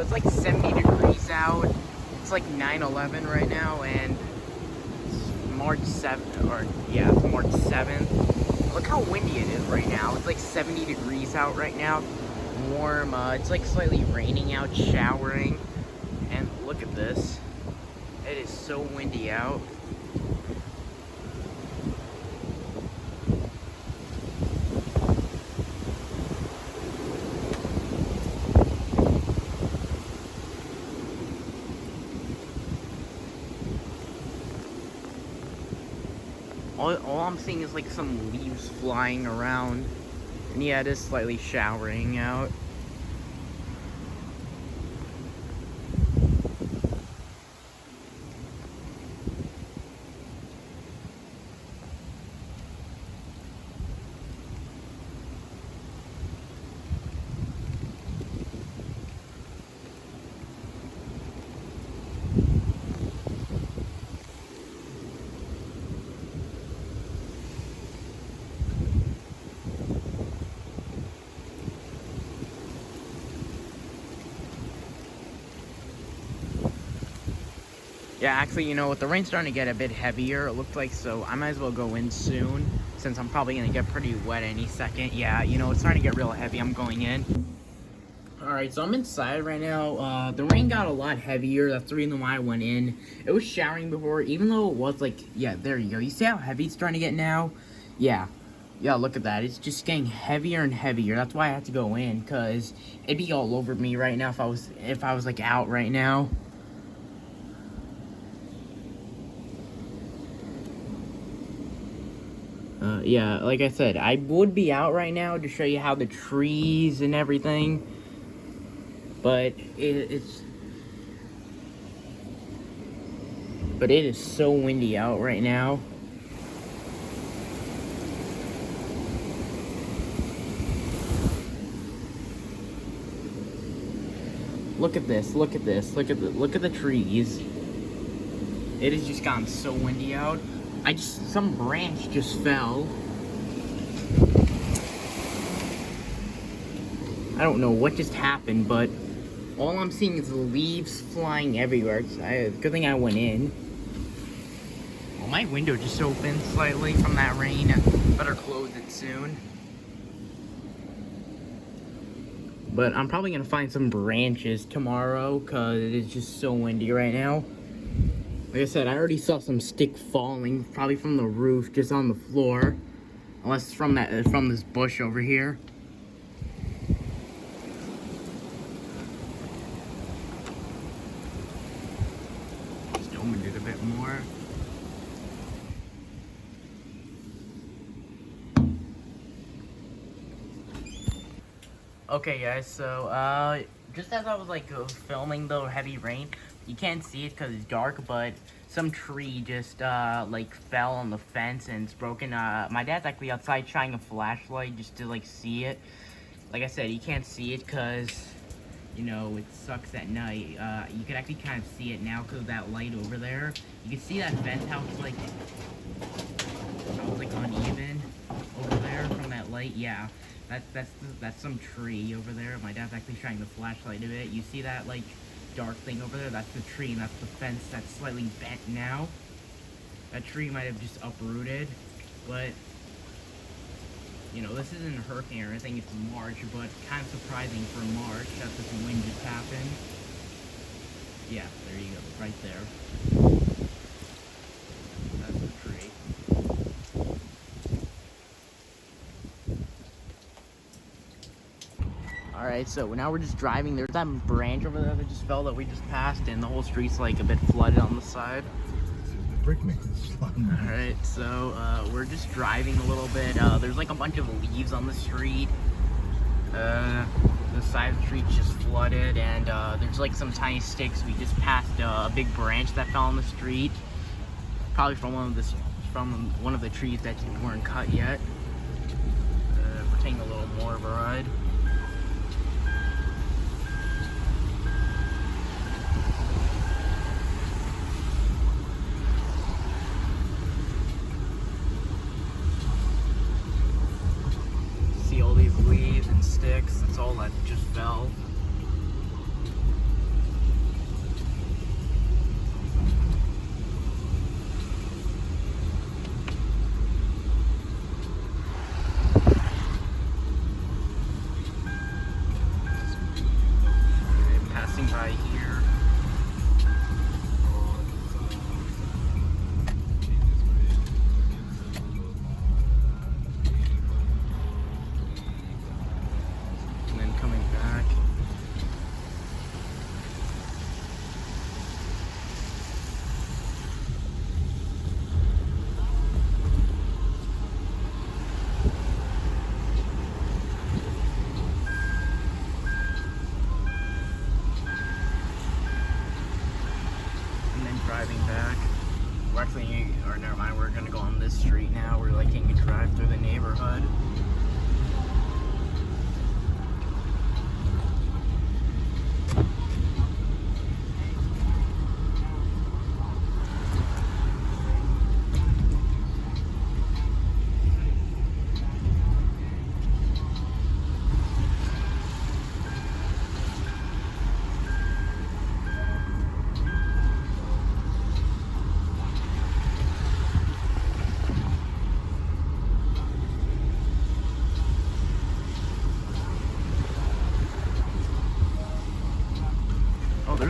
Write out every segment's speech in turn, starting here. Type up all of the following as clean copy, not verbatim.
it's like 70 degrees out. It's like 9/11 right now, and it's March 7th, or yeah, it's March 7th. Look how windy it is right now. It's like 70 degrees out right now. Warm, it's like slightly raining out, showering. And look at this. It is so windy out. All I'm seeing is like some leaves flying around. And yeah, it is slightly showering out. Yeah, actually, you know what? The rain's starting to get a bit heavier, it looked like, so I might as well go in soon, since I'm probably going to get pretty wet any second. Yeah, you know, it's starting to get real heavy. I'm going in. Alright, so I'm inside right now. The rain got a lot heavier. That's the reason why I went in. It was showering before, even though it was like, yeah, there you go. You see how heavy it's starting to get now? Yeah. Yeah, look at that. It's just getting heavier and heavier. That's why I had to go in, because it'd be all over me right now if I was like out right now. Yeah, like I said, I would be out right now to show you how the trees and everything, but it is so windy out right now. Look at this, look at this, look at the trees. It has just gotten so windy out. Some branch just fell. I don't know what just happened, but all I'm seeing is leaves flying everywhere. Good thing I went in. Well, my window just opened slightly from that rain. Better close it soon. But I'm probably gonna find some branches tomorrow, because it is just so windy right now. Like I said, I already saw some stick falling, probably from the roof, just on the floor. Unless it's from this bush over here. Just opened it a bit more. Okay, guys, so, just as I was, like, filming the heavy rain, you can't see it because it's dark, but some tree just, like, fell on the fence and it's broken. My dad's actually outside shining a flashlight just to, like, see it. Like I said, you can't see it because, you know, it sucks at night. You can actually kind of see it now because of that light over there. You can see that fence, how it's, like, uneven over there from that light. Yeah, that's some tree over there. My dad's actually shining the flashlight a bit. You see that, like, dark thing over there? That's the tree, and that's the fence that's slightly bent now. That tree might have just uprooted, but, you know, this isn't a hurricane or anything, it's March, but kind of surprising for March that this wind just happened. Yeah, there you go, right there. That's the tree. Alright, so now we're just driving. There's that branch over there that just fell that we just passed, and the whole street's like a bit flooded on the side. Alright, so we're just driving a little bit. There's like a bunch of leaves on the street. The side of the street's just flooded, and there's like some tiny sticks. We just passed a big branch that fell on the street. Probably from one of the trees that weren't cut yet. We're taking a little more of a ride. See all these leaves and sticks, that's all that just fell.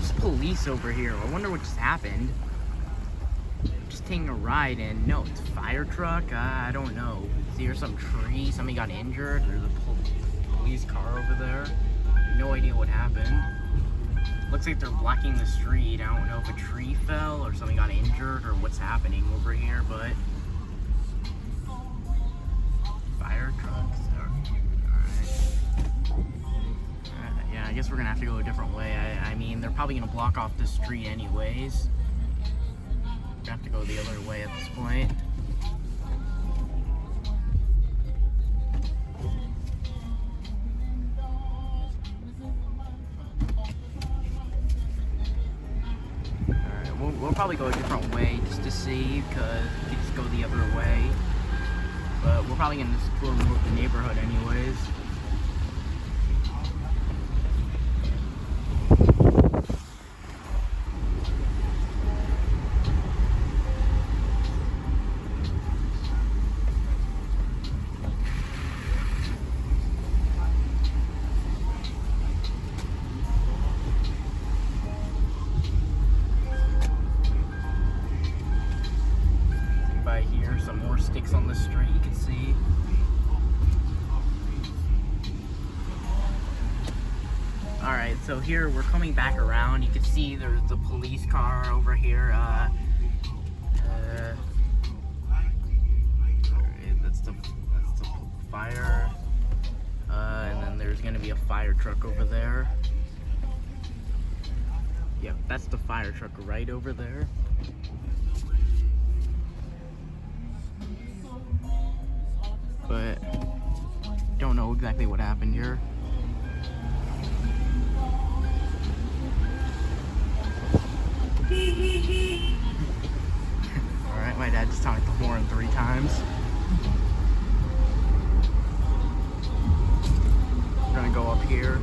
there's police over here. I wonder what just happened. Just taking a ride, and no, it's a fire truck. I don't know. Is there some tree? Somebody got injured? There's a police car over there. No idea what happened. Looks like they're blocking the street. I don't know if a tree fell or somebody got injured or what's happening over here, but fire trucks. Alright. Yeah, I guess we're gonna have to go a different way. I mean, they're probably gonna block off the street anyways. We have to go the other way at this point. We'll probably go a different way just to see, because we could just go the other way. But we're probably going to explore more of the neighborhood anyways. Some more sticks on the street, you can see. Alright, so here we're coming back around. You can see there's the police car over here. That's the fire. And then there's gonna be a fire truck over there. Yep, that's the fire truck right over there. But don't know exactly what happened here. Alright, my dad just sounded the horn 3 times. We're gonna go up here.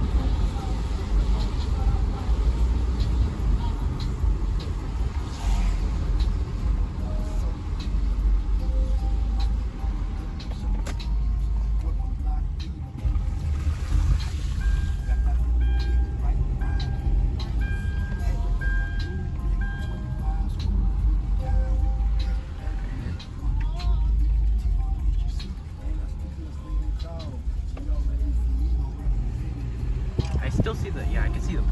Still see the, yeah, I can see the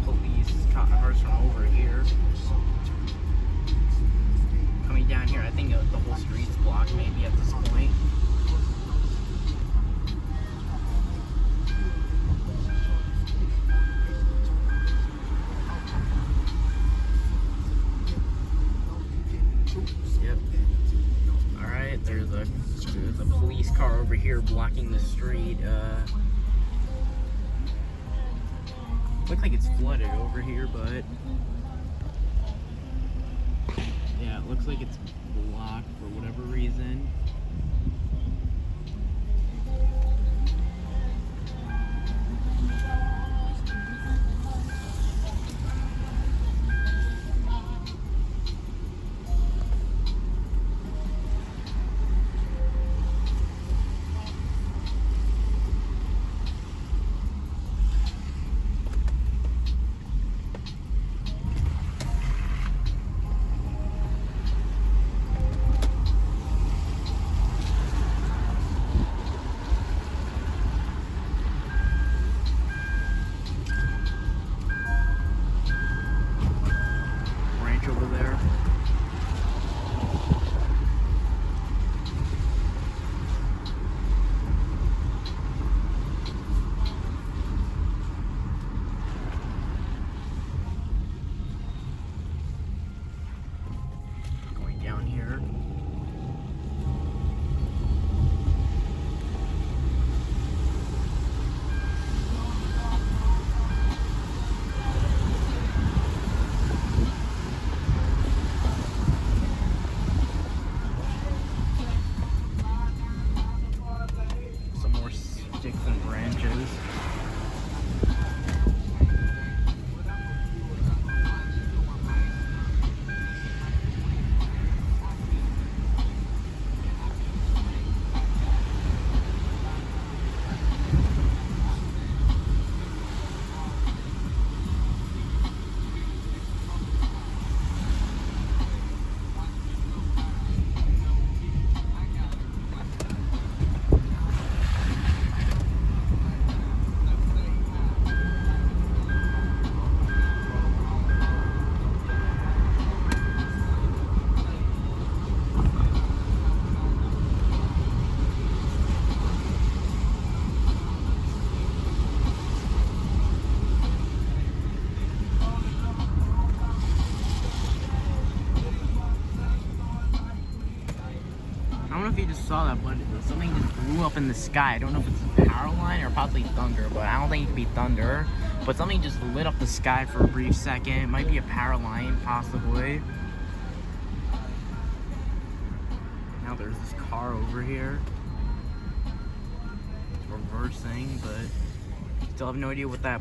police cars from over here. Coming down here, I think the whole street's blocked maybe at this point. Yep. Alright, there's a police car over here blocking the street. Looks like it's flooded over here, but yeah, it looks like it's blocked for whatever reason. know if you just saw that, but something just blew up in the sky. I don't know if it's a power line or possibly thunder, but I don't think it could be thunder. But something just lit up the sky for a brief second. It might be a power line, possibly. Now there's this car over here. Reversing, but still have no idea what that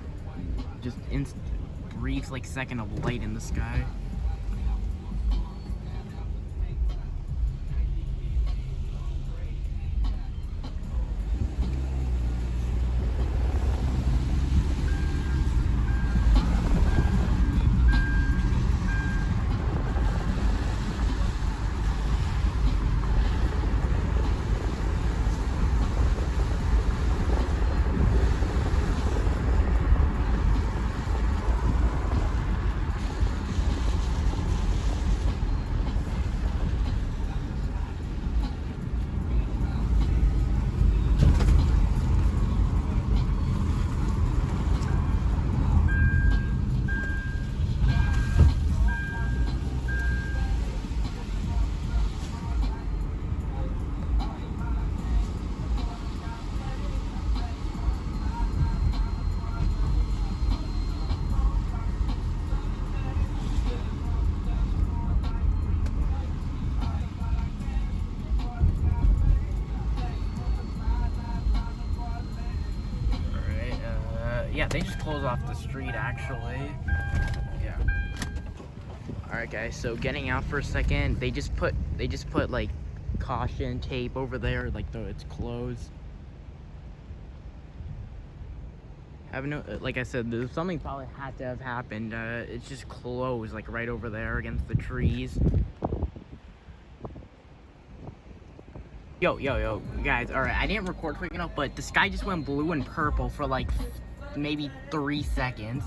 just brief like second of light in the sky. Yeah, they just closed off the street, actually. Yeah. Alright, guys, so getting out for a second, they just put like caution tape over there, like it's closed. Like I said, there's something probably had to have happened. It's just closed, like right over there against the trees. Yo, guys, alright, I didn't record quick enough, but the sky just went blue and purple for like maybe 3 seconds.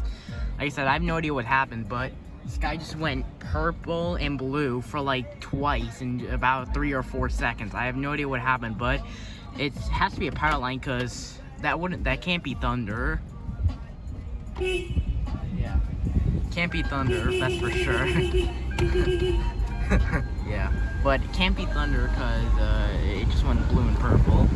Like I said, I have no idea what happened, but the sky just went purple and blue for like twice in about 3 or 4 seconds. I have no idea what happened, but it has to be a power line because that can't be thunder. Yeah, can't be thunder, that's for sure. Yeah, but it can't be thunder because it just went blue and purple.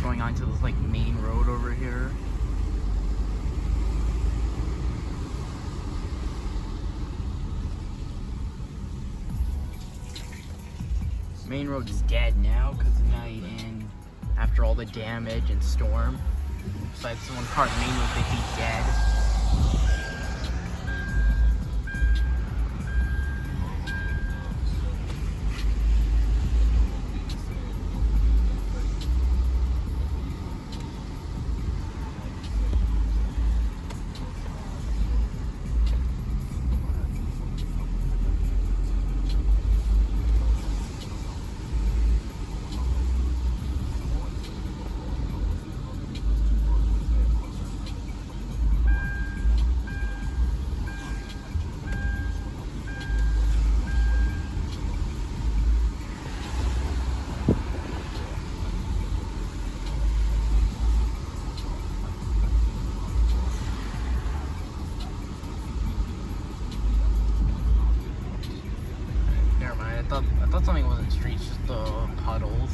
Going on to this like main road over here. Main road is dead now because of night and after all the damage and storm. Besides the one car, the main road could be dead. I thought something wasn't streets, just the puddles.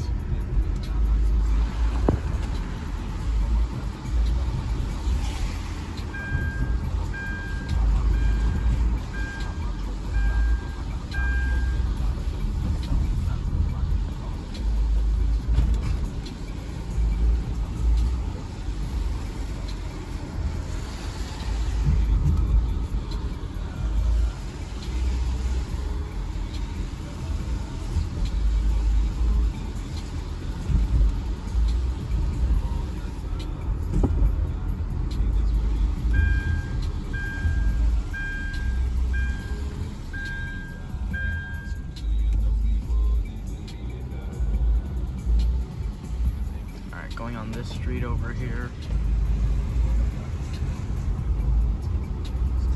going on this street over here.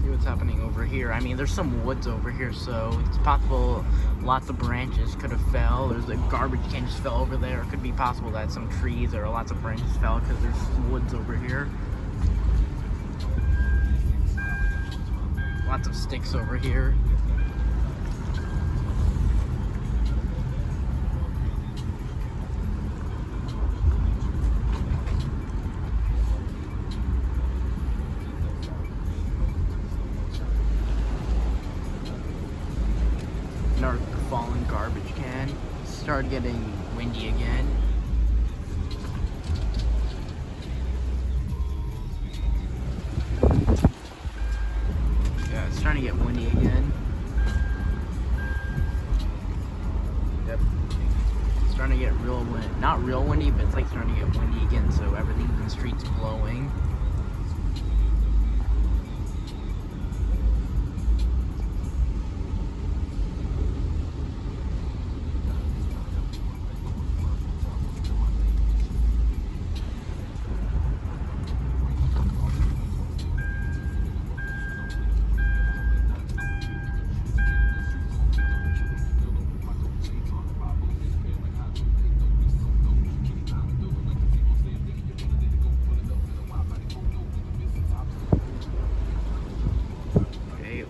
See what's happening over here. I mean, there's some woods over here, so it's possible lots of branches could have fell. There's a garbage can just fell over there. It could be possible that some trees or lots of branches fell because there's woods over here. Lots of sticks over here. Another fallen garbage can. Started getting windy again. Yeah, it's starting to get windy again. Yep. It's starting to get real wind. Not real windy, but it's like starting to get windy again, so everything in the street's blowing.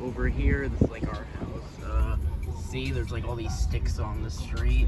Over here, this is like our house. See, there's like all these sticks on the street.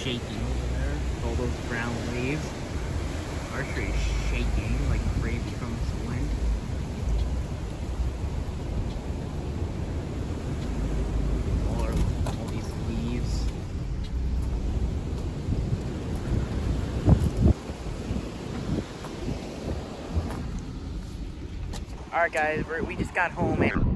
Shaking over there with all those brown leaves. Our tree is shaking like crazy from this wind. All these leaves. Alright guys, we just got home and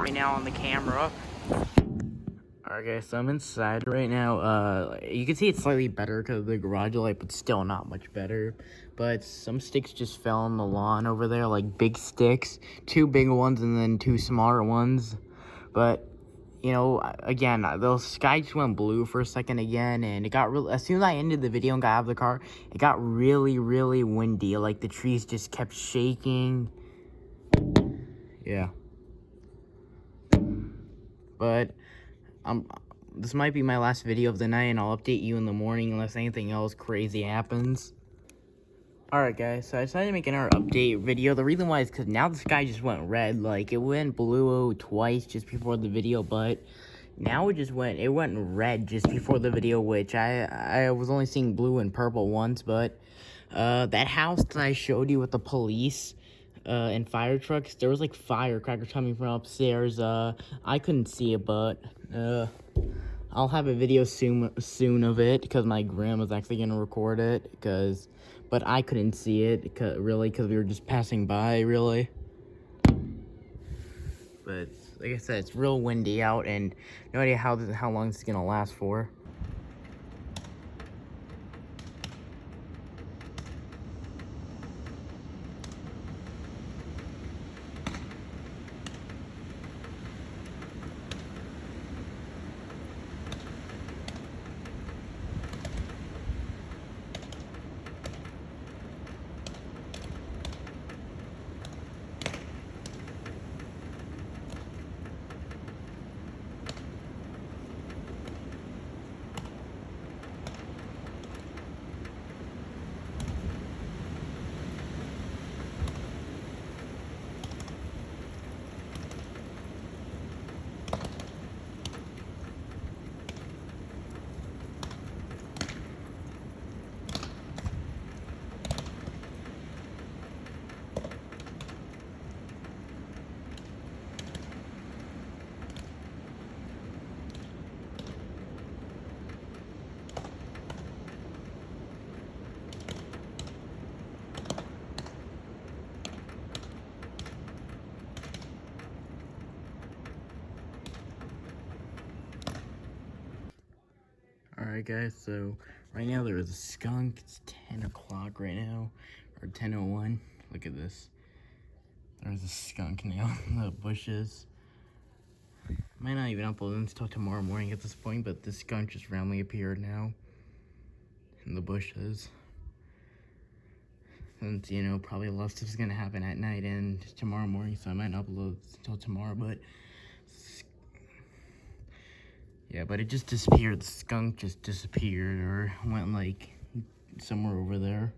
right now on the camera. Alright guys, so I'm inside right now. You can see it's slightly better because of the garage light, but still not much better. But some sticks just fell on the lawn over there, like big sticks. 2 big ones and then 2 smaller ones. But, you know, again, the sky just went blue for a second again, and it got real. As soon as I ended the video and got out of the car, it got really, really windy. Like the trees just kept shaking. Yeah. But this might be my last video of the night, and I'll update you in the morning unless anything else crazy happens. Alright guys, so I decided to make another update video. The reason why is because now the sky just went red. Like, it went blue twice just before the video, but now it went red just before the video, which I was only seeing blue and purple once. But that house that I showed you with the police and fire trucks, there was like firecrackers coming from upstairs. I couldn't see it, but I'll have a video soon of it because my grandma's actually gonna record it. But I couldn't see it really because we were just passing by, really. But like I said, it's real windy out, and no idea how long this is gonna last for. Alright guys, so right now there is a skunk. It's 10 o'clock right now, or 10:01. Look at this. There's a skunk now in the bushes. Might not even upload until tomorrow morning at this point, but this skunk just randomly appeared now in the bushes. And you know, probably a lot of stuff is gonna happen at night and tomorrow morning, so I might not upload until tomorrow, but yeah, but it just disappeared. The skunk just disappeared or went like somewhere over there.